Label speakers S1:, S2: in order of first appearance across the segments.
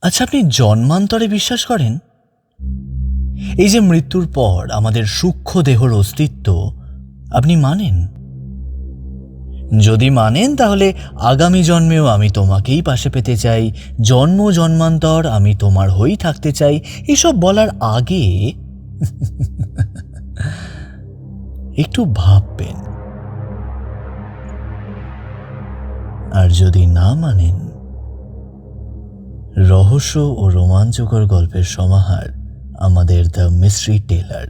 S1: আচ্ছা, আপনি জন্মান্তরে বিশ্বাস করেন? এই যে মৃত্যুর পর আমাদের সূক্ষ্ম দেহর অস্তিত্ব, আপনি মানেন? যদি মানেন তাহলে আগামী জন্মেও আমি তোমাকেই পাশে পেতে চাই, জন্ম জন্মান্তর আমি তোমার হয়েই থাকতে চাই, এসব বলার আগে একটু ভাববেন। আর যদি না মানেন, রহস্য ও রোমাঞ্চকর গল্পের সমাহার আমাদের দ্য মিস্ট্রি টেলার।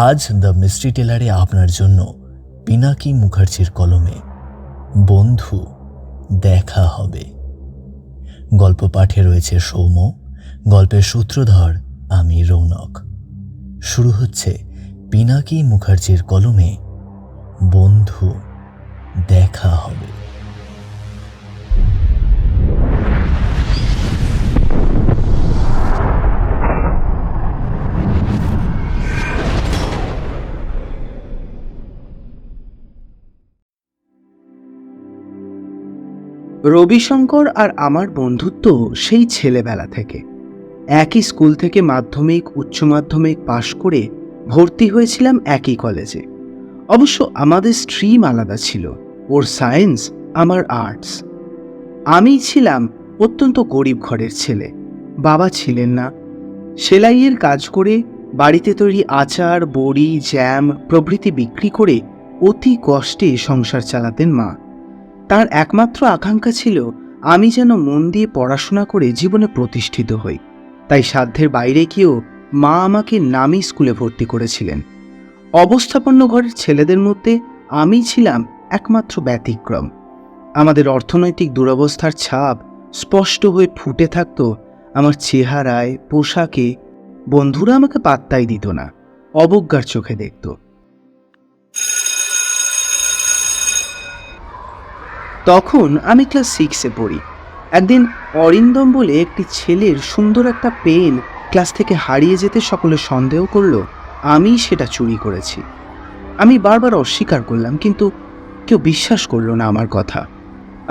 S1: আজ দ্য মিস্ট্রি টেলারে আপনার জন্য পিনাকি মুখার্জির কলমে বন্ধু দেখা হবে। গল্প পাঠে রয়েছে সৌম্য, গল্পের সূত্রধর আমি রৌনক। শুরু হচ্ছে পিনাকি মুখার্জির কলমে বন্ধু দেখা হবে।
S2: রবিশঙ্কর আর আমার বন্ধুত্ব সেই ছেলেবেলা থেকে। একই স্কুল থেকে মাধ্যমিক উচ্চ মাধ্যমিক পাশ করে ভর্তি হয়েছিলাম একই কলেজে। অবশ্য আমাদের স্ট্রিম আলাদা ছিল, ওর সায়েন্স, আমার আর্টস। আমি ছিলাম অত্যন্ত গরিব ঘরের ছেলে, বাবা ছিলেন না। সেলাইয়ের কাজ করে বাড়িতে তৈরি আচার, বড়ি, জ্যাম প্রভৃতি বিক্রি করে অতি কষ্টে সংসার চালাতেন মা। তার একমাত্র আকাঙ্ক্ষা ছিল আমি যেন মন দিয়ে পড়াশোনা করে জীবনে প্রতিষ্ঠিত হই। তাই সাধ্যের বাইরে গিয়েও মা আমাকে নামী স্কুলে ভর্তি করেছিলেন। অবস্থাপন্ন ঘরের ছেলেদের মধ্যে আমি ছিলাম একমাত্র ব্যতিক্রম। আমাদের অর্থনৈতিক দুরবস্থার ছাপ স্পষ্ট হয়ে ফুটে থাকতো আমার চেহারায়, পোশাকে। বন্ধুরা আমাকে পাত্তাই দিত না, অবজ্ঞার চোখে দেখত। তখন আমি ক্লাস 6-এ পড়ি। একদিন অরিন্দম বলে একটি ছেলের সুন্দর একটা পেন ক্লাস থেকে হারিয়ে যেতে সকলে সন্দেহ করলো আমি সেটা চুরি করেছি। আমি বারবার অস্বীকার করলাম, কিন্তু কেউ বিশ্বাস করলো না আমার কথা।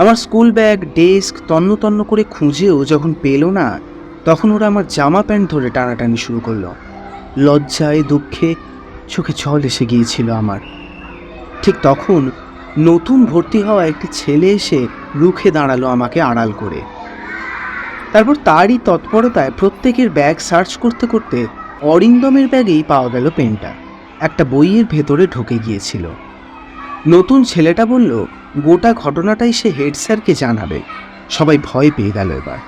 S2: আমার স্কুল ব্যাগ, ডেস্ক তন্ন তন্ন করে খুঁজেও যখন পেল না, তখন ওরা আমার জামা প্যান্ট ধরে টানাটানি শুরু করলো। লজ্জায় দুঃখে চোখে জল এসে গিয়েছিল আমার। ঠিক তখন নতুন ভর্তি হওয়া একটি ছেলে এসে রুখে দাঁড়ালো আমাকে আড়াল করে। তারপর তারই তৎপরতায় প্রত্যেকের ব্যাগ সার্চ করতে করতে অরিন্দমের ব্যাগেই পাওয়া গেল পেনটা। একটা বইয়ের ভেতরে ঢুকে গিয়েছিল। নতুন ছেলেটা বলল গোটা ঘটনাটাই সে হেড স্যারকে জানাবে। সবাই ভয় পেয়ে গেল এবার।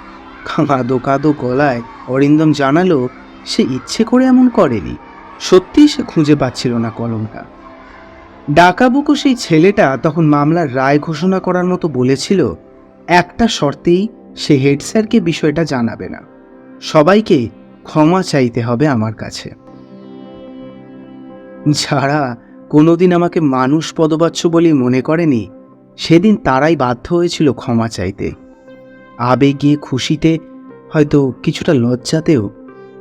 S2: কাঁদো কাঁদো গলায় অরিন্দম জানালো সে ইচ্ছে করে এমন করেনি, সত্যিই সে খুঁজে পাচ্ছিল না কলমটা। ডাকাবুকো সেই ছেলেটা তখন মামলার রায় ঘোষণা করার মতো বলেছিল একটা শর্তেই সে হেড স্যারকে বিষয়টা জানাবে না, সবাইকে ক্ষমা চাইতে হবে আমার কাছে। যারা কোনোদিন আমাকে মানুষ পদবাচ্য বলেই মনে করেনি, সেদিন তারাই বাধ্য হয়েছিল ক্ষমা চাইতে। আবেগে, খুশিতে, হয়তো কিছুটা লজ্জাতেও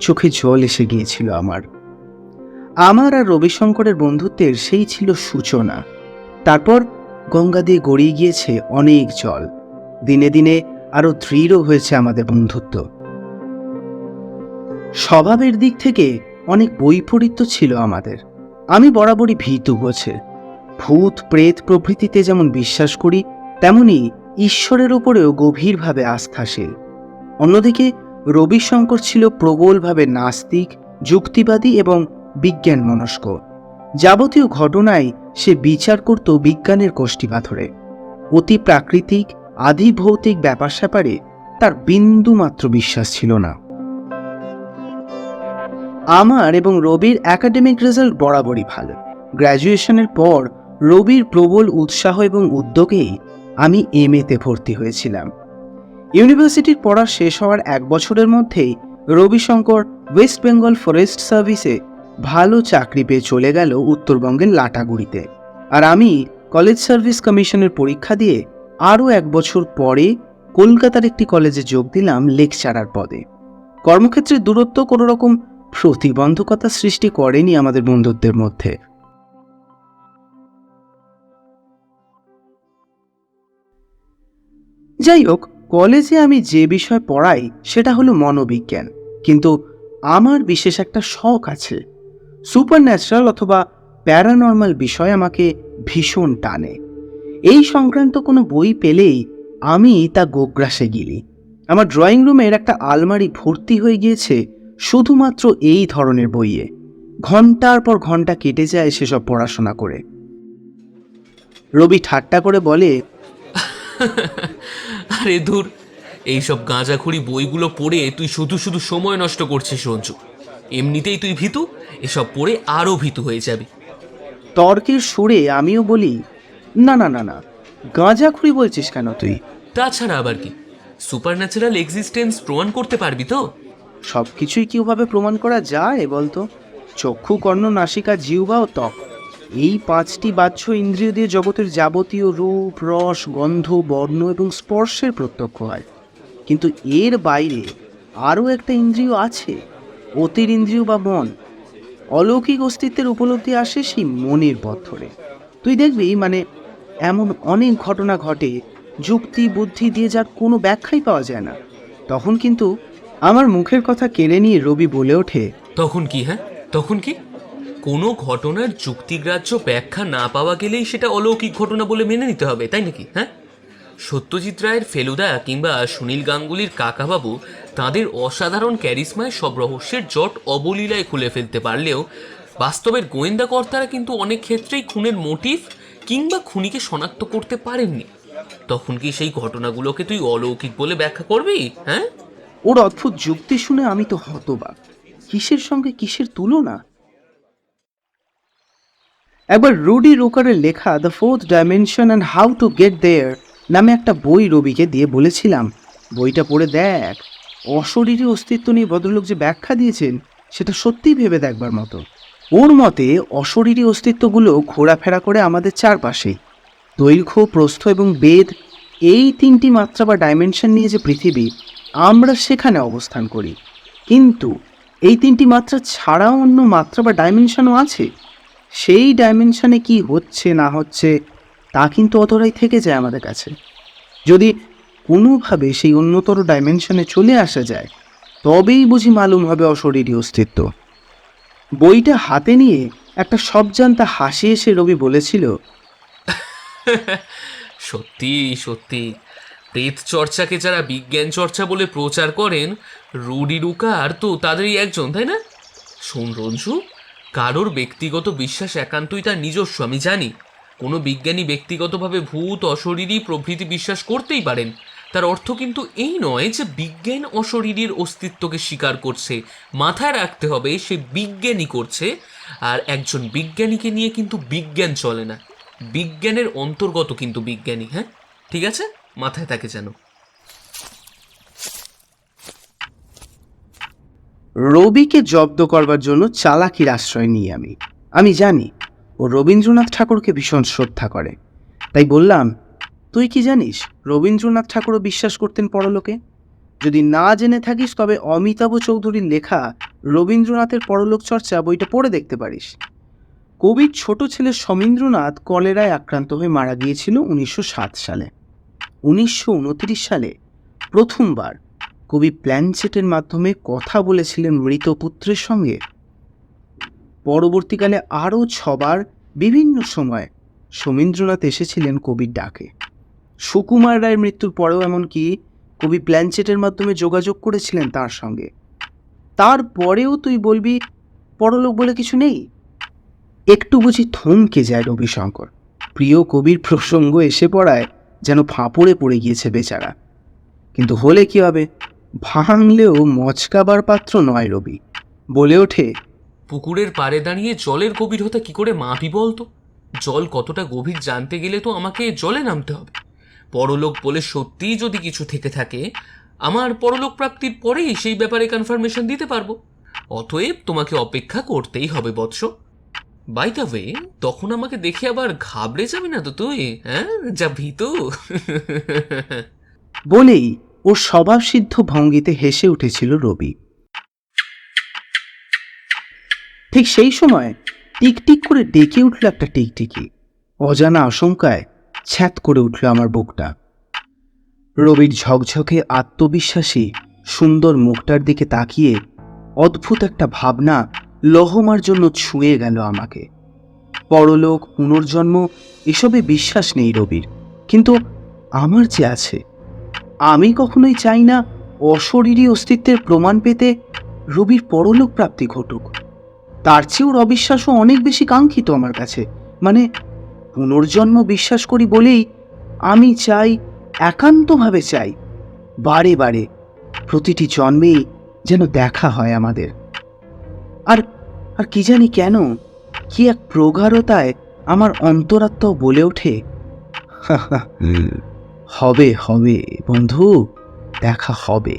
S2: চোখে জল এসে গিয়েছিল আমার। আমার আর রবিশঙ্করের বন্ধুত্বের সেই ছিল সূচনা। তারপর গঙ্গা দিয়ে গড়িয়ে গিয়েছে অনেক জল। দিনে দিনে আরো দৃঢ় হয়েছে আমাদের বন্ধুত্ব। স্বভাবের দিক থেকে অনেক বৈপরীত্য ছিল আমাদের। আমি বরাবরই ভীতু গোছের। ভূত প্রেত প্রভৃতিতে যেমন বিশ্বাস করি, তেমনি ঈশ্বরের উপরেও গভীরভাবে আস্থাশীল। অন্যদিকে রবিশঙ্কর ছিল প্রবলভাবে নাস্তিক, যুক্তিবাদী এবং বিজ্ঞান মনস্ক। যাবতীয় ঘটনায় সে বিচার করত বিজ্ঞানের কষ্টিপাথরে। অতি প্রাকৃতিক আদি ভৌতিক ব্যাপার স্যাপারে তার বিন্দুমাত্র বিশ্বাস ছিল না। আমার এবং রবির একাডেমিক রেজাল্ট বরাবরই ভালো। গ্র্যাজুয়েশনের পর রবির প্রবল উৎসাহ এবং উদ্যোগেই আমি এমএতে ভর্তি হয়েছিলাম। ইউনিভার্সিটির পড়া শেষ হওয়ার 1 বছরের মধ্যেই রবিশঙ্কর ওয়েস্ট বেঙ্গল ফরেস্ট সার্ভিসে ভালো চাকরি পেয়ে চলে গেল উত্তরবঙ্গের লাটাগুড়িতে। আর আমি কলেজ সার্ভিস কমিশনের পরীক্ষা দিয়ে আরও 1 বছর পরে কলকাতার একটি কলেজে যোগ দিলাম লেকচারার পদে। কর্মক্ষেত্রের দূরত্ব কোনো রকম প্রতিবন্ধকতা সৃষ্টি করেনি আমাদের বন্ধুত্বের মধ্যে। যাই হোক, কলেজে আমি যে বিষয় পড়াই সেটা হলো মনোবিজ্ঞান, কিন্তু আমার বিশেষ একটা শখ আছে। সুপার ন্যাচারাল অথবা প্যারানর্মাল বিষয় আমাকে ভীষণ টানে। এই সংক্রান্ত কোনো বই পেলেই আমি তা গোগ্রাসে গিলি। আমার ড্রয়িং রুমের একটা আলমারি ভর্তি হয়ে গিয়েছে শুধুমাত্র এই ধরনের বইয়ে। ঘন্টার পর ঘন্টা কেটে যায় সেসব পড়াশোনা করে। রবি ঠাট্টা করে বলে,
S3: আরে ধুর, এইসব গাঁজাখুরি বইগুলো পড়ে তুই শুধু শুধু সময় নষ্ট করছিস রঞ্জু। এমনিতেই তুই ভীতু, এসব পড়ে আরও ভীতু হয়ে যাবি।
S2: তর্কের সুরে আমিও বলি, না না না না, গাঁজাখুরি বলছিস কেন তুই?
S3: তাছাড়া আবার কি, সুপার ন্যাচারাল এক্সিস্টেন্স প্রমাণ করতে পারবি তো?
S2: সব কিছুই কিভাবে প্রমাণ করা যায় বলতো? চক্ষু, কর্ণ, নাসিকা, জিহ্বা ও ত্বক, এই 5টি বাহ্য ইন্দ্রিয় দিয়ে জগতের যাবতীয় রূপ, রস, গন্ধ, বর্ণ এবং স্পর্শের প্রত্যক্ষ হয়। কিন্তু এর বাইরে আরও একটা ইন্দ্রিয় আছে, অতিরিন্দ্রিয় বা মন। অলৌকিক অস্তিত্বের উপলব্ধি আসে সেই মনের পথ ধরে। তুই দেখবি এমন অনেক ঘটনা ঘটে যুক্তি বুদ্ধি দিয়ে যার কোনো ব্যাখ্যাই পাওয়া যায় না। তখন কিন্তু আমার মুখের কথা কেড়ে নিয়ে রবি বলে ওঠে,
S3: তখন কি? হ্যাঁ, তখন কি? কোনো ঘটনার যুক্তিগ্রাহ্য ব্যাখ্যা না পাওয়া গেলেই সেটা অলৌকিক ঘটনা বলে মেনে নিতে হবে, তাই নাকি? হ্যাঁ, সত্যজিৎ রায়ের ফেলুদা কিংবা সুনীল গাঙ্গুলির কাকাবাবু তাদের অসাধারণ ক্যারিসমায় সব রহস্যের জট অবলীলায় খুলে ফেলতে পারলেও বাস্তবের গোয়েন্দা কর্তারা কিন্তু অনেক ক্ষেত্রেই খুনের মোটিভ কিংবা খুনিকে শনাক্ত করতে পারেননি। তখন কি সেই ঘটনাগুলোকে তুই অলৌকিক বলে ব্যাখ্যা করবি? হ্যাঁ,
S2: ওর অদ্ভুত যুক্তি শুনে আমি তো হতবাক। কিসের সঙ্গে কিসের তুলনা! একবার রুডি রুকারের লেখা the fourth dimension and how to get there নামে একটা বই রবিকে দিয়ে বলেছিলাম, বইটা পড়ে দেখ, অশরীরী অস্তিত্ব নিয়ে ভদ্রলোক যে ব্যাখ্যা দিয়েছেন সেটা সত্যিই ভেবে দেখবার মতো। ওর মতে অশরীরী অস্তিত্বগুলো ঘোরাফেরা করে আমাদের চারপাশেই। দৈর্ঘ্য, প্রস্থ এবং বেদ, এই 3টি মাত্রা বা ডাইমেনশন নিয়ে যে পৃথিবী, আমরা সেখানে অবস্থান করি। কিন্তু এই 3টি মাত্রা ছাড়াও অন্য মাত্রা বা ডাইমেনশনও আছে। সেই ডাইমেনশনে কি হচ্ছে না হচ্ছে তা কিন্তু অতটাই থেকে যায় আমাদের কাছে। যদি কোনোভাবে সেই অন্যতর ডাইমেনশনে চলে আসা যায়, তবেই বুঝি মালুম হবে অশরীরী অস্তিত্ব। বইটা হাতে নিয়ে একটা সবজান্তা হাসি এসে রবি বলেছিল,
S3: সত্যি সত্যি প্রেত চর্চাকে যারা বিজ্ঞান চর্চা বলে প্রচার করেন, রুডি রুকার তো তাদেরই একজন, তাই না? শোন রঞ্জু, কারোর ব্যক্তিগত বিশ্বাস একান্তই তার নিজস্ব, আমি জানি। কোনো বিজ্ঞানী ব্যক্তিগতভাবে ভূত, অশরীরী প্রভৃতি বিশ্বাস করতেই পারেন। তার অর্থ কিন্তু এই নয় যে বিজ্ঞান অশরীরীর অস্তিত্বকে স্বীকার করছে। মাথায় রাখতে হবে সে বিজ্ঞানী করছে, আর একজন বিজ্ঞানীকে নিয়ে কিন্তু বিজ্ঞান চলে না। বিজ্ঞানের অন্তর্গত কিন্তু বিজ্ঞানী। হ্যাঁ, ঠিক আছে, মাথায় থাকে যেন।
S2: রবিকে জব্দ করবার জন্য চালাকির আশ্রয় নিই আমি জানি ও রবীন্দ্রনাথ ঠাকুরকে ভীষণ শ্রদ্ধা করে। তাই বললাম, তুই কি জানিস রবীন্দ্রনাথ ঠাকুরও বিশ্বাস করতেন পরলোকে? যদি না জেনে থাকিস তবে অমিতাভ চৌধুরীর লেখা রবীন্দ্রনাথের পরলোক চর্চা বইটা পড়ে দেখতে পারিস। কবির ছোট ছেলে সমীন্দ্রনাথ কলেরায় আক্রান্ত হয়ে মারা গিয়েছিল 1907 সালে। 1929 সালে প্রথমবার কবি প্ল্যানচেটের মাধ্যমে কথা বলেছিলেন মৃত পুত্রের সঙ্গে। পরবর্তীকালে আরও 6বার বিভিন্ন সময় সমীন্দ্রনাথ এসেছিলেন কবির ডাকে। সুকুমার রায়ের মৃত্যুর পরেও এমনকি কবি প্ল্যানচেটের মাধ্যমে যোগাযোগ করেছিলেন তার সঙ্গে। তারপরেও তুই বলবি পরলোক বলে কিছু নেই? একটু বুঝি থমকে যায় রবিশঙ্কর। প্রিয় কবির প্রসঙ্গ এসে পড়ায় যেন ফাঁপড়ে পড়ে গিয়েছে বেচারা। কিন্তু হলে কি হবে, ভাঙলেও মচকাবার পাত্র নয় রবি। বলে ওঠে,
S3: পুকুরের পাড়ে দাঁড়িয়ে জলের গভীরতা কি করে মাপি বলতো? জল কতটা গভীর জানতে গেলে তো আমাকে জলে নামতে হবে। পরলোক বলে সত্যিই যদি কিছু থেকে থাকে, আমার পরলোক প্রাপ্তির পরেই সেই ব্যাপারে কনফার্মেশন দিতে পারবো। অতএব তোমাকে অপেক্ষা করতেই হবে বৎস। বাই দ্য ওয়ে, তখন আমাকে দেখে আবার ঘাবড়ে যাবি না তো তুই? হ্যাঁ, যা ভীতু।
S2: বলেই ওর স্বভাবসিদ্ধ ভঙ্গিতে হেসে উঠেছিল রবি। ঠিক সেই সময় টিকটিক করে ডেকে উঠল একটা টিকটিকি। অজানা আশঙ্কায় ছ্যাঁত করে উঠল আমার বুকটা। রবির ঝকঝকে আত্মবিশ্বাসী সুন্দর মুখটার দিকে তাকিয়ে অদ্ভুত একটা ভাবনা লহমার জন্য ছুঁয়ে গেল আমাকে। পরলোক, পুনর্জন্ম এসবে বিশ্বাস নেই রবির, কিন্তু আমার যে আছে। আমি কখনোই চাই না অশরীরী অস্তিত্বের প্রমাণ পেতে রবির পরলোক প্রাপ্তি ঘটুক। তার চেয়েও অবিশ্বাসও অনেক বেশি কাঙ্ক্ষিত আমার কাছে। মানে পুনর্জন্ম বিশ্বাস করি বলেই আমি চাই, একান্তভাবে চাই, বারে বারে প্রতিটি জন্মেই যেন দেখা হয় আমাদের। আর আর কি জানি কেন, কি এক প্রগাঢ়তায় আমার অন্তরাত্মাও বলে ওঠে, হবে হবে বন্ধু, দেখা হবে।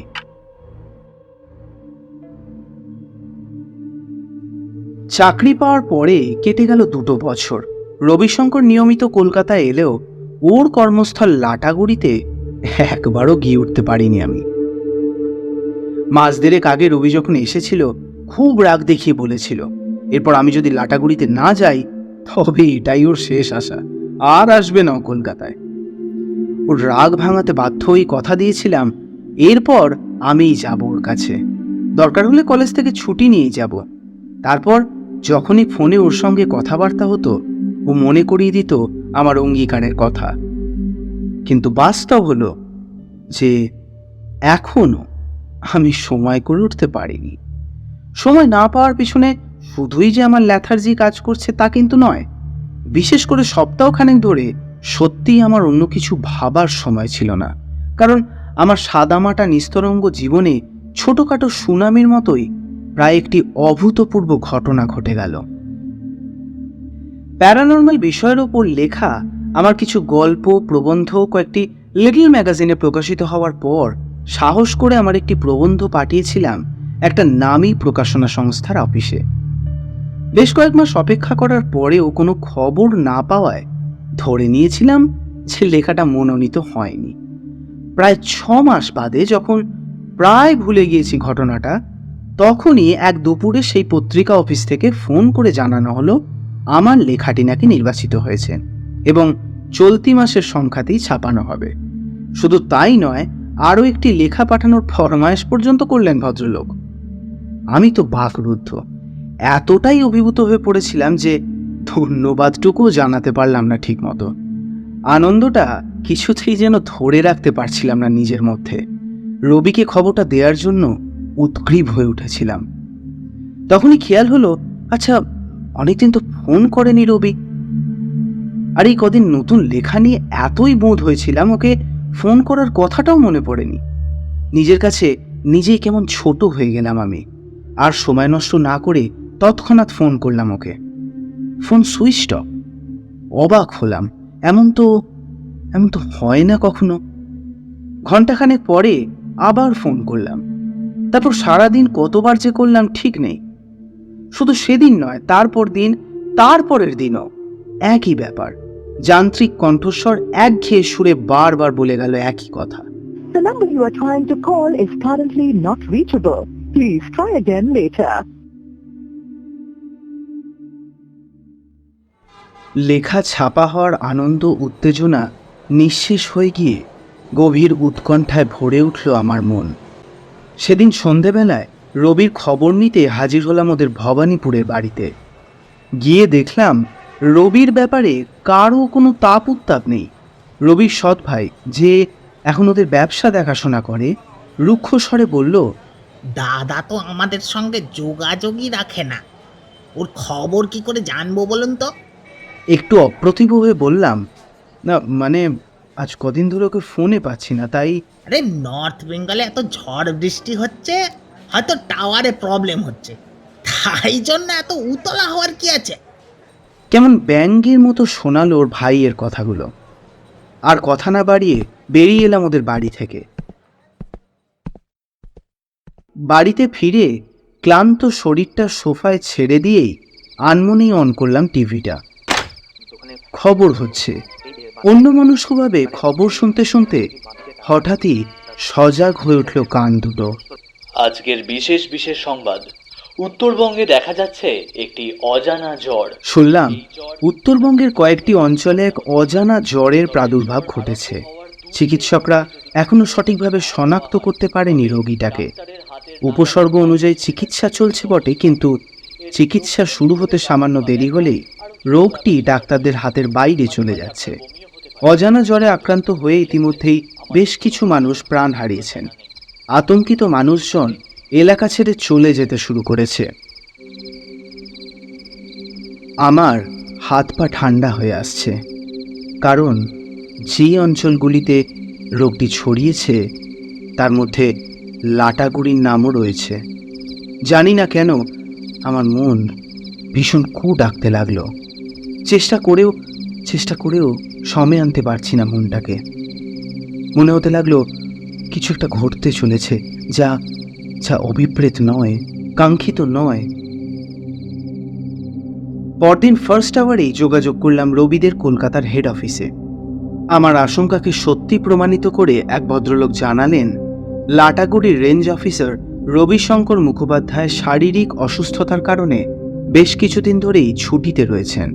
S2: চাকরি পাওয়ার পরে কেটে গেল 2 বছর। রবিশঙ্কর নিয়মিত কলকাতায় এলেও ওর কর্মস্থল লাটাগুড়িতে একবারও গিয়ে উঠতে পারিনি আমি। মাস দেড়েক আগে রবি যখন এসেছিল খুব রাগ দেখিয়ে বলেছিল এরপর আমি যদি লাটাগুড়িতে না যাই তবে এটাই ওর শেষ আশা, আর আসবে না কলকাতায়। ওর রাগ ভাঙাতে বাধ্য হয়ে কথা দিয়েছিলাম এরপর আমিই যাব ওর কাছে, দরকার হলে কলেজ থেকে ছুটি নিয়ে যাব। তারপর যখনই ফোনে ওর সঙ্গে কথাবার্তা হতো ও মনে করিয়ে দিত আমার অঙ্গীকারের কথা। কিন্তু বাস্তব হলো যে এখনো আমি সময় করে উঠতে পারিনি। সময় না পাওয়ার পিছনে শুধুই যে আমার ল্যাথার্জি কাজ করছে তা কিন্তু নয়। বিশেষ করে সপ্তাহখানেক ধরে সত্যিই আমার অন্য কিছু ভাবার সময় ছিল না, কারণ আমার সাদামাটা নিস্তরঙ্গ জীবনে ছোটখাটো সুনামির মতোই প্রায় একটি অভূতপূর্ব ঘটনা ঘটে গেল। প্যারানর্মাল বিষয়ের ওপর লেখা আমার কিছু গল্প, প্রবন্ধ কয়েকটি লিটল ম্যাগাজিনে প্রকাশিত হওয়ার পর সাহস করে আমার একটি প্রবন্ধ পাঠিয়েছিলাম একটা নামী প্রকাশনা সংস্থার অফিসে। বেশ কয়েক মাস অপেক্ষা করার পরেও কোনো খবর না পাওয়ায় ধরে নিয়েছিলাম যে লেখাটা মনোনীত হয়নি। প্রায় 6 মাস বাদে যখন প্রায় ভুলে গিয়েছি ঘটনাটা, তখনই এক দুপুরে সেই পত্রিকা অফিস থেকে ফোন করে জানানো হলো আমার লেখাটি নাকি নির্বাচিত হয়েছে এবং চলতি মাসের সংখ্যাতেই ছাপানো হবে। শুধু তাই নয়, আরও একটি লেখা পাঠানোর ফরমায়েশ পর্যন্ত করলেন ভদ্রলোক। আমি তো বাকরুদ্ধ, এতটাই অভিভূত হয়ে পড়েছিলাম যে ধন্যবাদটুকুও জানাতে পারলাম না ঠিক মতো। আনন্দটা কিছুতেই যেন ধরে রাখতে পারছিলাম না নিজের মধ্যে। রবিকে খবরটা দেওয়ার জন্য উদ্গ্রীব হয়ে উঠেছিলাম। তখনই খেয়াল হলো, আচ্ছা অনেকদিন তো ফোন করেনি রবি। আর এই কদিন নতুন লেখা নিয়ে এতই বোধ হয়েছিলাম ওকে ফোন করার কথাটাও মনে পড়েনি। নিজের কাছে নিজেই কেমন ছোট হয়ে গেলাম আমি। আর সময় নষ্ট না করে তৎক্ষণাৎ ফোন করলাম ওকে। Phone switched off. অবাক হলাম, এমন তো হয় না কখনো। ঘন্টাখানেক পরে আবার ফোন করলাম, তারপর সারাদিন কতবার যে করলাম ঠিক নেই। শুধু সেদিন নয়, তারপর দিন, তারপরের দিনও একই ব্যাপার। যান্ত্রিক কণ্ঠস্বর একঘেয়ে সুরে বারবার বলে গেল একই কথা।
S4: The number you are trying to call is currently not reachable. Please try again later.
S2: লেখা ছাপা হওয়ার আনন্দ উত্তেজনা নিঃশেষ হয়ে গিয়ে গভীর উৎকণ্ঠায় ভরে উঠল আমার মন। সেদিন সন্ধেবেলায় রবির খবর নিতে হাজির হলাম ওদের ভবানীপুরের বাড়িতে। গিয়ে দেখলাম রবির ব্যাপারে কারও কোনো তাপ উত্তাপ নেই। রবির সৎ ভাই, যে এখন ওদের ব্যবসা দেখাশোনা করে, রুক্ষ স্বরে বলল,
S5: দাদা তো আমাদের সঙ্গে যোগাযোগই রাখে না, ওর খবর কি করে জানবো বলুন তো?
S2: একটু অপ্রতিভ হয়ে বললাম, না মানে আজ কদিন ধরে ওকে ফোনে পাচ্ছি না, তাই।
S5: আরে নর্থ বেঙ্গলে এত ঝড় বৃষ্টি হচ্ছে, হয়তো টাওয়ারে প্রবলেম হচ্ছে, তাই জন্য এত উতলা হওয়ার কি আছে?
S2: কেমন ব্যঙ্গের মতো শোনালো ওর ভাইয়ের কথাগুলো। আর কথা না বাড়িয়ে বেরিয়ে এলাম ওদের বাড়ি থেকে। বাড়িতে ফিরে ক্লান্ত শরীরটা সোফায় ছেড়ে দিয়েই আনমনেই অন করলাম টিভিটা। খবর হচ্ছে। অন্যমনস্কভাবে খবর শুনতে শুনতে হঠাৎই সজাগ হয়ে উঠল কান দুটো।
S1: আজকের বিশেষ বিশেষ সংবাদ। উত্তরবঙ্গে দেখা যাচ্ছে একটি অজানা জ্বর।
S2: শুনলাম উত্তরবঙ্গের কয়েকটি অঞ্চলে এক অজানা জ্বরের প্রাদুর্ভাব ঘটেছে। চিকিৎসকরা এখনো সঠিকভাবে শনাক্ত করতে পারেনি রোগীটাকে। উপসর্গ অনুযায়ী চিকিৎসা চলছে বটে, কিন্তু চিকিৎসা শুরু হতে সামান্য দেরি হলেই রোগটি ডাক্তারদের হাতের বাইরে চলে যাচ্ছে। অজানা জ্বরে আক্রান্ত হয়ে ইতিমধ্যেই বেশ কিছু মানুষ প্রাণ হারিয়েছেন। আতঙ্কিত মানুষজন এলাকা ছেড়ে চলে যেতে শুরু করেছে। আমার হাত পা ঠান্ডা হয়ে আসছে, কারণ যে অঞ্চলগুলিতে রোগটি ছড়িয়েছে তার মধ্যে লাটাগুড়ির নামও রয়েছে। জানি না কেন আমার মন ভীষণ কু ডাকতে লাগলো। চেষ্টা করেও সময় আনতে পারছি না মনটাকে। মনে হতে লাগলো কিছু একটা ঘটতে চলেছে, যা যা অভিপ্রেত নয়, কাঙ্ক্ষিত নয়। পরদিন ফার্স্ট আওয়ারেই যোগাযোগ করলাম রবিদের কলকাতার হেড অফিসে। আমার আশঙ্কাকে সত্যি প্রমাণিত করে এক ভদ্রলোক জানালেন, লাটাগুড়ির রেঞ্জ অফিসার রবিশঙ্কর মুখোপাধ্যায় শারীরিক অসুস্থতার কারণে বেশ কিছুদিন ধরেই ছুটিতে রয়েছেন।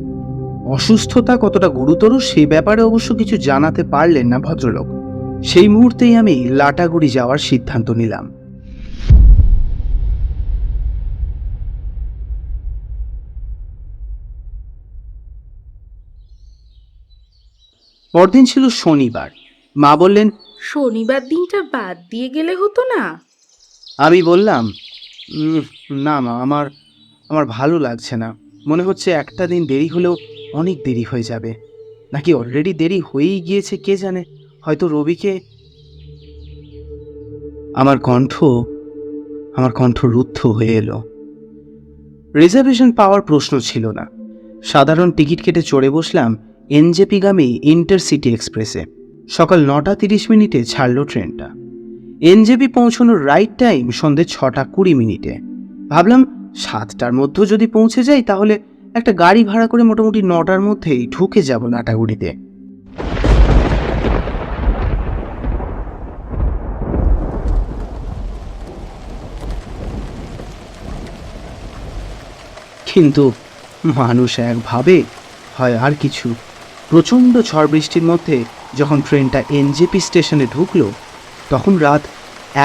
S2: অসুস্থতা কতটা গুরুতর সে ব্যাপারে অবশ্য কিছু জানাতে পারলেন না ভদ্রলোক। সেই মুহূর্তেই আমি লাটাগুড়ি যাওয়ার সিদ্ধান্ত নিলাম। পরদিন ছিল শনিবার। মা বললেন,
S6: শনিবার দিনটা বাদ দিয়ে গেলে হতো না?
S2: আমি বললাম, না মা, আমার ভালো লাগছে না। মনে হচ্ছে একটা দিন দেরি হলেও অনেক দেরি হয়ে যাবে, নাকি অলরেডি দেরি হয়েই গিয়েছে কে জানে। হয়তো রবিকে। আমার কণ্ঠ রুদ্ধ হয়ে এলো। রিজার্ভেশন পাওয়ার প্রশ্ন ছিল না। সাধারণ টিকিট কেটে চড়ে বসলাম এনজেপিগামী ইন্টারসিটি এক্সপ্রেসে। সকাল 9:30 ছাড়ল ট্রেনটা। এনজেপি পৌঁছানোর রাইট টাইম সন্ধ্যে 6:20। ভাবলাম 7টার মধ্যে যদি পৌঁছে যাই তাহলে একটা গাড়ি ভাড়া করে মোটামুটি 9টার মধ্যেই ঢুকে যাব লাটাগুড়িতে। কিন্তু মানুষ এক ভাবে, হয় আর কিছু। প্রচণ্ড ঝড় বৃষ্টির মধ্যে যখন ট্রেনটা এনজেপি স্টেশনে ঢুকলো তখন রাত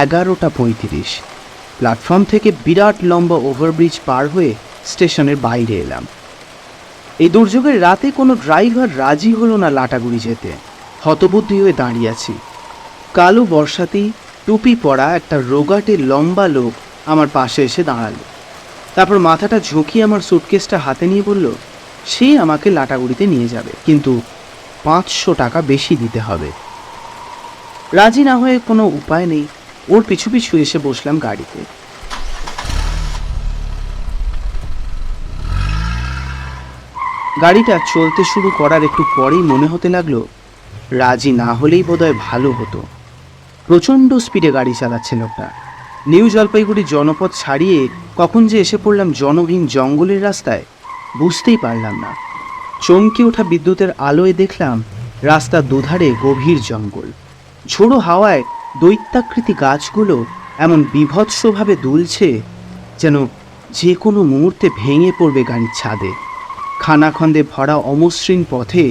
S2: 11:35। প্ল্যাটফর্ম থেকে বিরাট লম্বা ওভারব্রিজ পার হয়ে স্টেশনের বাইরে এলাম। এই দুর্যোগের রাতে কোনো ড্রাইভার রাজি হলো না লাটাগুড়ি যেতে। হতবুদ্ধি হয়ে দাঁড়িয়ে আছি। কালো বর্ষাতেই টুপি পরা একটা রোগাটে লম্বা লোক আমার পাশে এসে দাঁড়ালো। তারপর মাথাটা ঝুঁকিয়ে আমার সুটকেসটা হাতে নিয়ে বলল, সে আমাকে লাটাগুড়িতে নিয়ে যাবে, কিন্তু 500 টাকা বেশি দিতে হবে। রাজি না হয়ে কোনো উপায় নেই, ওর পিছু পিছু এসে বসলাম গাড়িতে। গাড়িটা চলতে শুরু করার একটু পরেই মনে হতে লাগলো রাজি না হলেই বোধহয় ভালো হতো। প্রচণ্ড স্পিডে গাড়ি চালাচ্ছে লোকটা। নিউ জলপাইগুড়ি জনপথ ছাড়িয়ে কখন যে এসে পড়লাম জনহীন জঙ্গলের রাস্তায় বুঝতেই পারলাম না। চমকে ওঠা বিদ্যুতের আলোয় দেখলাম রাস্তার দুধারে গভীর জঙ্গল। ঝোড়ো হাওয়ায় দৈত্যাকৃতি গাছগুলো এমন বীভৎসভাবে দুলছে যেন যে কোনো মুহূর্তে ভেঙে পড়বে গাড়ির ছাদে। খানাখন্দে ভরা অমসৃণ পথে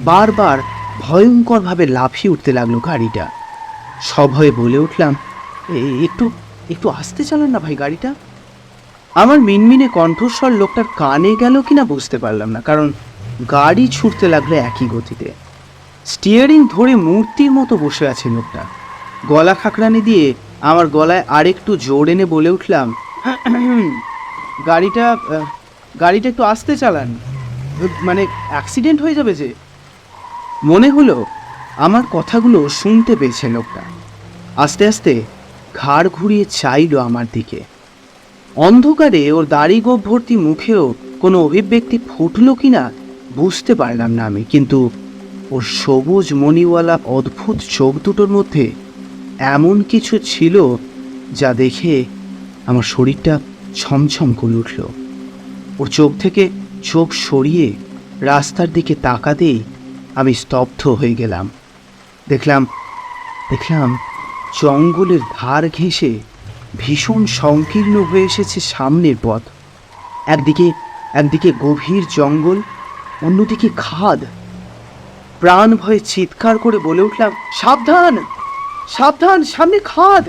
S2: বারবার ভয়ঙ্করভাবে লাফিয়ে উঠতে লাগলো গাড়িটা। সভয়ে বলে উঠলাম, একটু আস্তে চালান না ভাই গাড়িটা। আমার মিনমিনে কণ্ঠস্বর লোকটার কানে গেল কিনা বুঝতে পারলাম না, কারণ গাড়ি ছুটতে লাগলো একই গতিতে। স্টিয়ারিং ধরে মূর্তির মতো বসে আছে লোকটা। গলা খাকরানি দিয়ে আমার গলায় আরেকটু জোর এনে বলে উঠলাম, গাড়িটা একটু আস্তে চালান, মানে অ্যাক্সিডেন্ট হয়ে যাবে যে। মনে হলো আমার কথাগুলো শুনতে পেয়েছে লোকটা। আস্তে আস্তে ঘাড় ঘুরিয়ে চাইলো আমার দিকে। অন্ধকারে ওর দাড়ি গোঁফ ভর্তি মুখেও কোনো অভিব্যক্তি ফুটলো কিনা বুঝতে পারলাম না আমি, কিন্তু ওর সবুজ মণিওয়ালা অদ্ভুত চোখ দুটোর মধ্যে এমন কিছু ছিল যা দেখে আমার শরীরটা ছমছম করে উঠল। ওর চোখ থেকে চোখ সরিয়ে রাস্তার দিকে তাকাতেই আমি স্তব্ধ হয়ে গেলাম। দেখলাম জঙ্গলের ধার ঘেঁষে ভীষণ সংকীর্ণ হয়ে এসেছে সামনের পথ। একদিকে গভীর জঙ্গল, অন্যদিকে খাদ। প্রাণ ভয়ে চিৎকার করে বলে উঠলাম, সাবধান সাবধান, সামনে খাদ,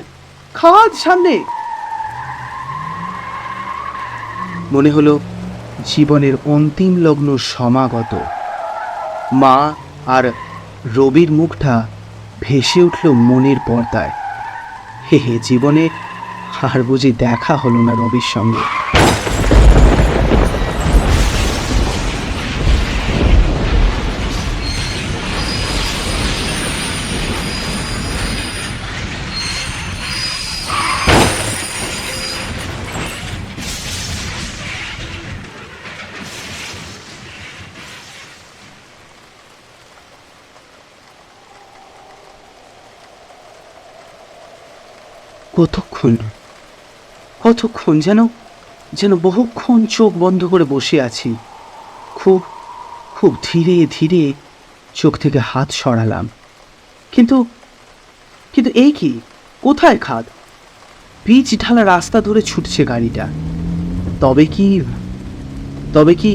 S2: খাদ সামনে। মনে হলো জীবনের অন্তিম লগ্ন সমাগত। মা আর রবির মুখটা ভেসে উঠল মনের পর্দায়। হে হে, জীবনে আর বুঝি দেখা হলো না রবির সঙ্গে। কতক্ষণ কতক্ষণ যেন যেন বহুক্ষণ চোখ বন্ধ করে বসে আছি। খুব খুব ধীরে ধীরে চোখ থেকে হাত সরালাম, কিন্তু কিন্তু এই কি, কোথায় খাদ? পিচ ঢালা রাস্তা ধরে ছুটছে গাড়িটা। তবে কি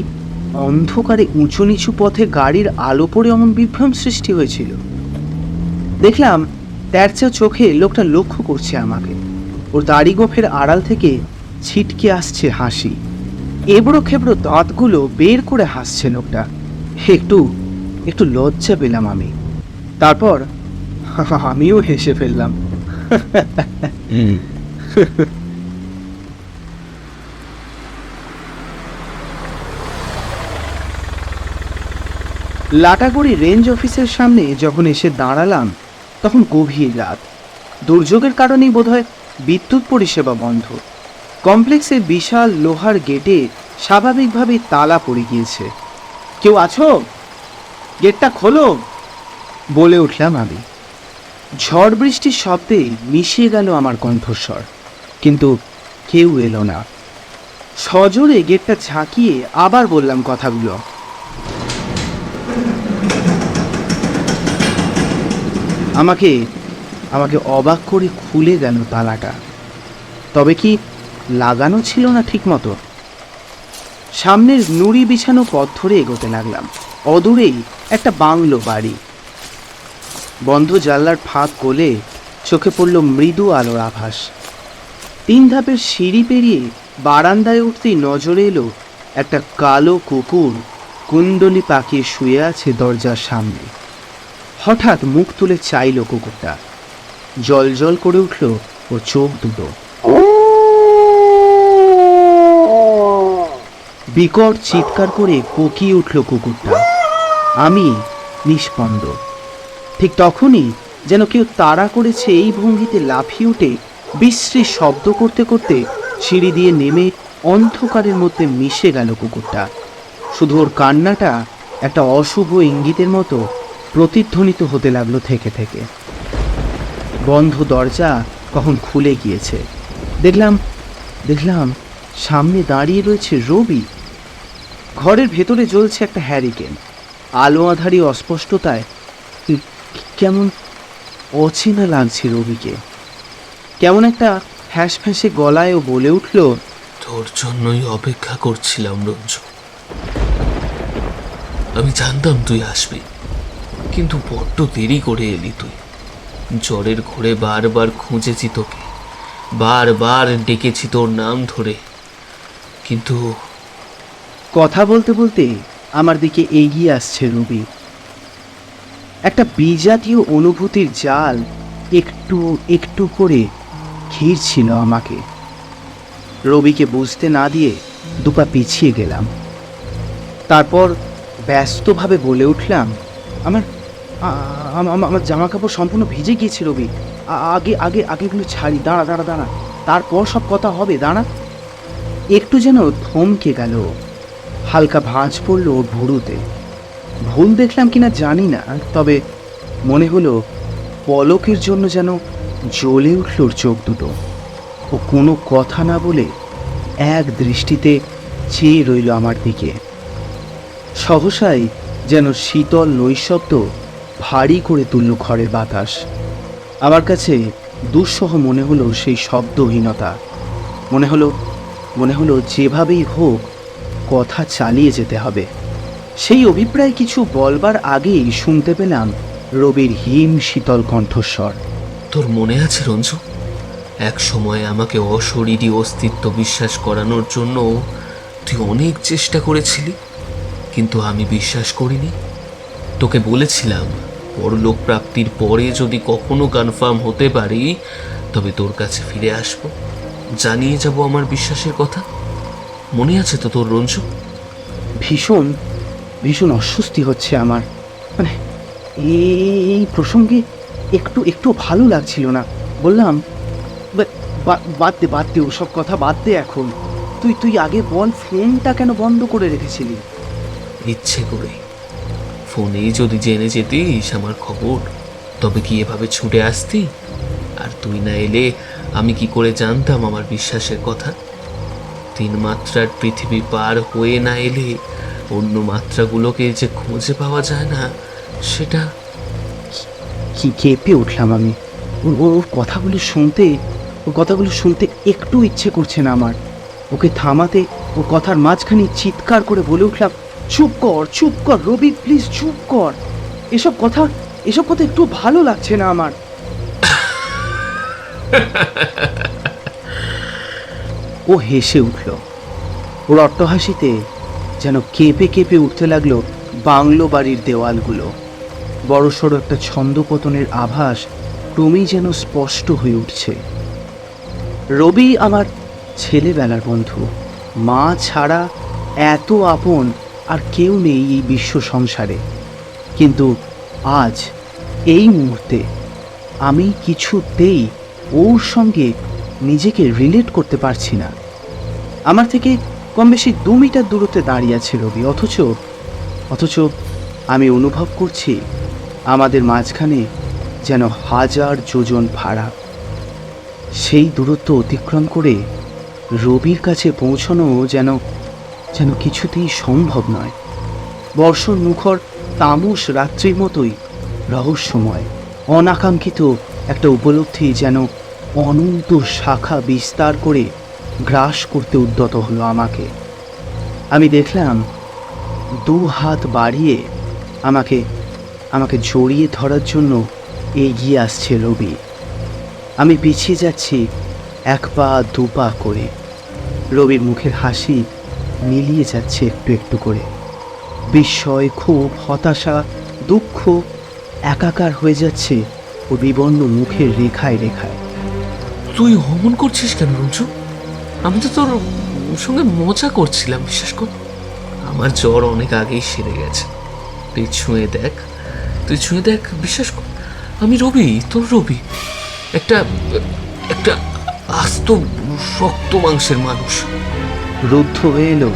S2: অন্ধকারে উঁচু নিচু পথে গাড়ির আলো পড়ে অমন বিভ্রম সৃষ্টি হয়েছিল? দেখলাম তেরচা চোখে লোকটা লক্ষ্য করছে আমাকে। ওর দাড়ি গোফের আড়াল থেকে ছিটকে আসছে হাসি। এবড়ো খেবড়ো দাঁতগুলো বের করে হাসছে লোকটা। একটু একটু লজ্জা পেলাম আমি। তারপর আমিও হেসে ফেললাম। লাটাগুড়ি রেঞ্জ অফিসের সামনে যখন এসে দাঁড়ালাম তখন গভীর রাত। দুর্যোগের কারণেই বোধহয় বিদ্যুৎ পরিষেবা বন্ধ। কমপ্লেক্সের বিশাল লোহার গেটে স্বাভাবিকভাবেই তালা পড়ে গিয়েছে। কেউ আছো? গেটটা খোলো, বলে উঠলাম আমি। ঝড় বৃষ্টির শব্দে মিশিয়ে গেল আমার কণ্ঠস্বর, কিন্তু কেউ এলো না। সজোরে গেটটা ঝাঁকিয়ে আবার বললাম কথাগুলো। আমাকে আমাকে অবাক করে খুলে গেল তালাটা। তবে কি লাগানো ছিল না ঠিক মতো? সামনের নুড়ি বিছানো পথ ধরে এগোতে লাগলাম। অদূরেই একটা বাংলো বাড়ি। বন্ধ জানলার ফাঁক গলে চোখে পড়ল মৃদু আলোর আভাস। 3 ধাপের সিঁড়ি পেরিয়ে বারান্দায় উঠতেই নজরে এলো একটা কালো কুকুর কুণ্ডলি পাকিয়ে শুয়ে আছে দরজার সামনে। হঠাৎ মুখ তুলে চাইল কুকুরটা। জল জল করে উঠল ওর চোখ দুটো। বিকট চিৎকার করে কোকিয়ে উঠল কুকুরটা। আমি নিষ্পন্দ। ঠিক তখনই যেন কেউ তাড়া করেছে এই ভঙ্গিতে লাফিয়ে উঠে বিশ্রী শব্দ করতে করতে সিঁড়ি দিয়ে নেমে অন্ধকারের মধ্যে মিশে গেল কুকুরটা। শুধু ওর কান্নাটা একটা অশুভ ইঙ্গিতের মতো প্রতিধ্বনিত হতে লাগলো থেকে থেকে। বন্ধ দরজা কখন খুলে গিয়েছে। দেখলাম সামনে দাঁড়িয়ে রয়েছে রবি। ঘরের ভেতরে জ্বলছে একটা হ্যারিকেন। আলো আধারি অস্পষ্টতায় কেমন অচেনা লাগছে রবিকে। কেমন একটা ফ্যাঁস ফ্যাঁসে গলায়ও বলে উঠল,
S3: তোর জন্যই অপেক্ষা করছিলাম রঞ্জু। আমি জানতাম তুই আসবি, কিন্তু বড্ড দেরি করে এলি তুই। জ্বরের ঘোরে বারবার খুঁজেছি তোকে, বারবার ডেকেছি তোর নাম ধরে, কিন্তু
S2: কথা বলতে বলতে আমার দিকে এগিয়ে আসছে রবি। একটা বিজাতীয় অনুভূতির জাল একটু একটু করে ঘিরছিল আমাকে। রবিকে বুঝতে না দিয়ে দুপা পিছিয়ে গেলাম। তারপর ব্যস্তভাবে বলে উঠলাম, আমার আমার জামা কাপড় সম্পূর্ণ ভিজে গিয়েছে রবি। আগেগুলো ছাড়ি, দাঁড়া, তারপর সব কথা হবে, দাঁড়া। একটু যেন থমকে গেল। হালকা ভাঁজ পড়ল ওর ভুরুতে। ভুল দেখলাম কিনা জানি না, তবে মনে হলো পলকের জন্য যেন জ্বলে উঠল ওর চোখ দুটো। ও কোনো কথা না বলে এক দৃষ্টিতে চেয়ে রইল আমার দিকে। সহসাই যেন শীতল নৈশব্দ ভারী করে তুলল ঘরের বাতাস। আমার কাছে দুঃসহ মনে হলো সেই শব্দহীনতা। মনে হলো যেভাবেই হোক কথা চালিয়ে যেতে হবে। সেই অভিপ্রায় কিছু বলবার আগেই শুনতে পেলাম রবির হিম শীতল কণ্ঠস্বর।
S3: তোর মনে আছে রঞ্জু, এক সময় আমাকে অশরীরী অস্তিত্ব বিশ্বাস করানোর জন্য তুই অনেক চেষ্টা করেছিলি, কিন্তু আমি বিশ্বাস করিনি। তোকে বলেছিলাম পরলোক প্রাপ্তির পরে যদি কখনো কনফার্ম হতে পারি তবে তোর কাছে ফিরে আসবো, জানিয়ে যাব আমার বিশ্বাসের কথা। মনে আছে তো তোর রঞ্জু?
S2: ভীষণ ভীষণ অস্বস্তি হচ্ছে আমার, মানে এই প্রসঙ্গে একটু একটু ভালো লাগছিল না। বললাম, বাদ দে ওসব কথা বাদ দে এখন। তুই আগে বল, ফোনটা কেন বন্ধ করে রেখেছিলি?
S3: ইচ্ছে করে। ফোনেই যদি জেনে যেতিস আমার খবর, তবে কি এভাবে ছুটে আসতি? আর তুই না এলে আমি কি করে জানতাম আমার বিশ্বাসের কথা? 3 মাত্রার পৃথিবী পার হয়ে না এলে অন্য মাত্রাগুলোকে যে খুঁজে পাওয়া যায় না, সেটা।
S2: কি কেঁপে উঠলাম আমি। ওর কথাগুলো শুনতে একটু ইচ্ছে করছে না আমার। ওকে থামাতে ওর কথার মাঝখানে চিৎকার করে বলে উঠলাম, চুপ কর রবি, প্লিজ চুপ কর। এসব কথা একটু ভালো লাগছে না আমার। ও হেসে উঠল। ওর অট্টহাসিতে যেন কেঁপে উঠতে লাগলো বাংলো বাড়ির দেওয়ালগুলো। বড়সড় একটা ছন্দপতনের আভাস ক্রমেই যেন স্পষ্ট হয়ে উঠছে। রবি আমার ছেলেবেলার বন্ধু, মা ছাড়া এত আপন আর কেউ নেই এই বিশ্ব সংসারে। কিন্তু আজ এই মুহূর্তে আমি কিছুতেই ওর সঙ্গে নিজেকে রিলেট করতে পারছি না। আমার থেকে কম বেশি 2 মিটার দূরত্বে দাঁড়িয়ে আছে রবি, অথচ আমি অনুভব করছি আমাদের মাঝখানে যেন 1000 যোজন ফারাক। সেই দূরত্ব অতিক্রম করে রবির কাছে পৌঁছানো যেন কিছুতেই সম্ভব নয়। বর্ষণ মুখর তামস রাত্রির মতোই রহস্যময়, অনাকাঙ্ক্ষিত একটা উপলব্ধি যেন অনন্ত শাখা বিস্তার করে গ্রাস করতে উদ্যত হলো আমাকে। আমি দেখলাম 2 হাত বাড়িয়ে আমাকে জড়িয়ে ধরার জন্য এগিয়ে আসছে রবি। আমি পিছিয়ে যাচ্ছি 1 পা 2 পা করে। রবির মুখের হাসি মিলিয়ে যাচ্ছে একটু একটু করে। বিস্ময়, ক্ষোভ, হতাশা, দুঃখ একাকার হয়ে যাচ্ছে ও বিবর্ণ মুখের রেখায় রেখায়।
S3: তুই হমন করছিস কেন রঞ্জু? আমি তো তোর সঙ্গে মজা করছিলাম, বিশ্বাস কর। আমার জ্বর অনেক আগেই সেরে গেছে। তুই ছুঁয়ে দেখ, বিশ্বাস কর। আমি রবি, তোর রবি, একটা আস্ত শক্ত মাংসের মানুষ।
S2: রুদ্ধ হয়ে এলো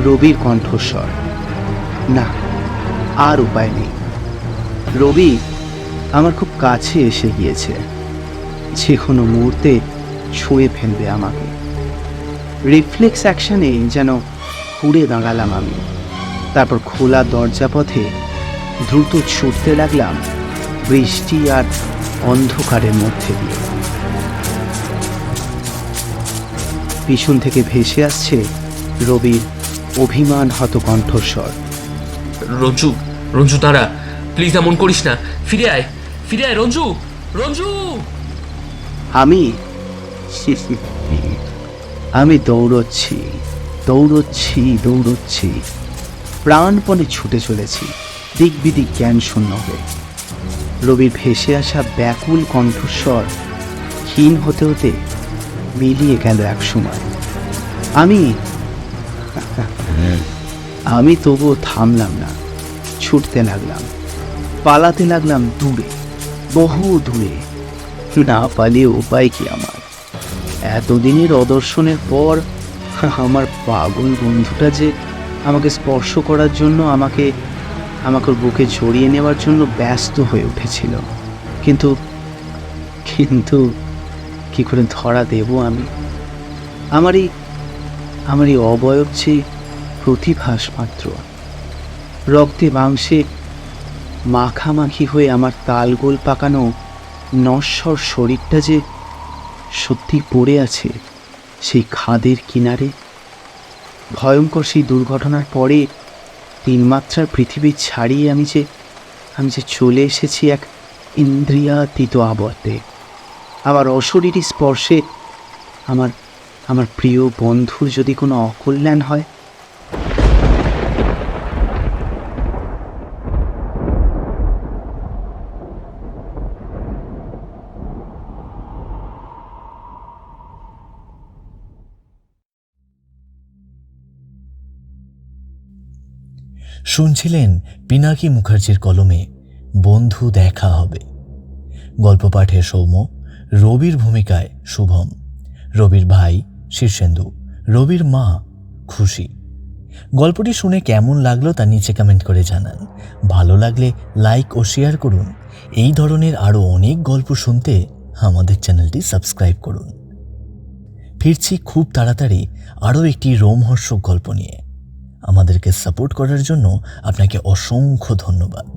S2: রবির কণ্ঠস্বর। না, আর উপায় নেই। রবি আমার খুব কাছে এসে গিয়েছে, যে কোনো মুহূর্তে ছুঁয়ে ফেলবে আমাকে। রিফ্লেক্স অ্যাকশনে যেন ঘুরে দাঁড়ালাম আমি। তারপর খোলা দরজা পথে দ্রুত ছুটতে লাগলাম বৃষ্টি আর অন্ধকারের মধ্যে দিয়ে। পিছন থেকে ভেসে আসছে রবির অভিমান হত কণ্ঠস্বর।
S3: রঞ্জু দাঁড়া, প্লিজ এমন করিস না। ফিরে আয় রঞ্জু।
S2: আমি দৌড়চ্ছি, প্রাণপণে ছুটে চলেছি দিক বিদিক জ্ঞান শূন্য হয়ে। রবির ভেসে আসা ব্যাকুল কণ্ঠস্বর ক্ষীণ হতে হতে মিলিয়ে গেল এক সময়। আমি তবুও থামলাম না, ছুটতে লাগলাম, পালাতে লাগলাম দূরে, বহু দূরে। না পালিয়ে উপায় কি আমার? এতদিনের অদর্শনের পর আমার পাগল বন্ধুটা যে আমাকে স্পর্শ করার জন্য, আমাকে বুকে জড়িয়ে নেওয়ার জন্য ব্যস্ত হয়ে উঠেছিল। কিন্তু কি করে ধরা দেব আমি? আমার এই অবয়ব যে প্রতিভাস মাত্র। রক্তে মাংসে মাখামাখি হয়ে আমার তালগোল পাকানো নশ্বর শরীরটা যে সত্যি পড়ে আছে সেই খাদের কিনারে। ভয়ঙ্কর সেই দুর্ঘটনার পরে 3 মাত্রার পৃথিবী ছাড়িয়ে আমি যে চলে এসেছি এক ইন্দ্রিয়াতীত আবর্তে। আবার অশরীরী স্পর্শে আমার প্রিয় বন্ধুর যদি কোনো অকল্যাণ হয়।
S1: শুনছিলেন পিনাকি মুখার্জির কলমে বন্ধু দেখা হবে। গল্প পাঠে সৌম্য, রবির ভূমিকায় শুভম, রবির ভাই শীর্ষেন্দু, রবির মা খুশি। গল্পটি শুনে কেমন লাগলো তা নিচে কমেন্ট করে জানান। ভালো লাগলে লাইক ও শেয়ার করুন। এই ধরনের আরও অনেক গল্প শুনতে আমাদের চ্যানেলটি সাবস্ক্রাইব করুন। ফিরছি খুব তাড়াতাড়ি আরও একটি রোমহর্ষক গল্প নিয়ে। আমাদেরকে সাপোর্ট করার জন্য আপনাকে অসংখ্য ধন্যবাদ।